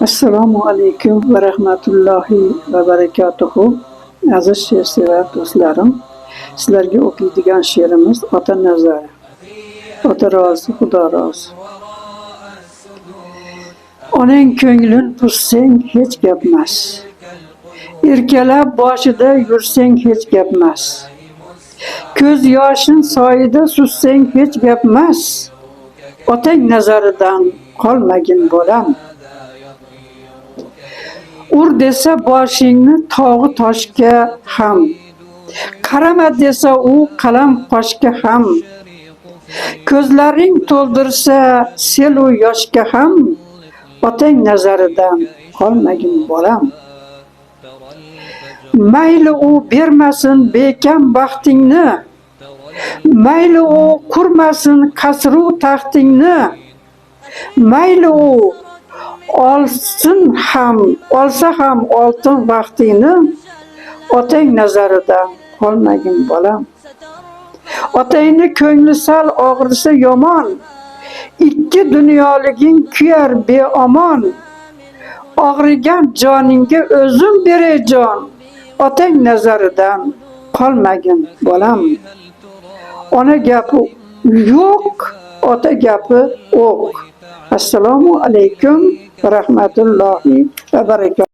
Assalomu alaykum va rahmatullohi va barakatuhu. Aziz she'rsevar do'stlarim, sizlarga o'qiydigan she'rimiz Ota nazari. Ota rozi, Xudo rozi. Onang ko'nglin buzsang hech gapmas. Erkalab boshida yursang hech gapmas. Ko'z yoshin soyida sussang hech gapmas. Otang nazaridan qolmagin bolam. Ur desa boshingni tog'i toshga ham, qarama desa u qalam qoshga ham, ko'zlaring to'ldirsa sel-u yoshga ham, otang nazaridan qolmagin bolam. Mayli u bermasin bekam baxtingni, mayli u qurmasin qasru taxtingni, mayli u olsa ham oltin vaqtingni, otang nazaridan qolmagin bolam. Otangni ko'ngli sal og'risa yomon, ikki dunyoliging kuyar beomon. Og'rigan joningga o'zim beray jon, otang nazaridan qolmagin bolam. Ona gapi yo'q, ota gapi o'q. Assalomu alaykum va rahmatullohi va barakatuh.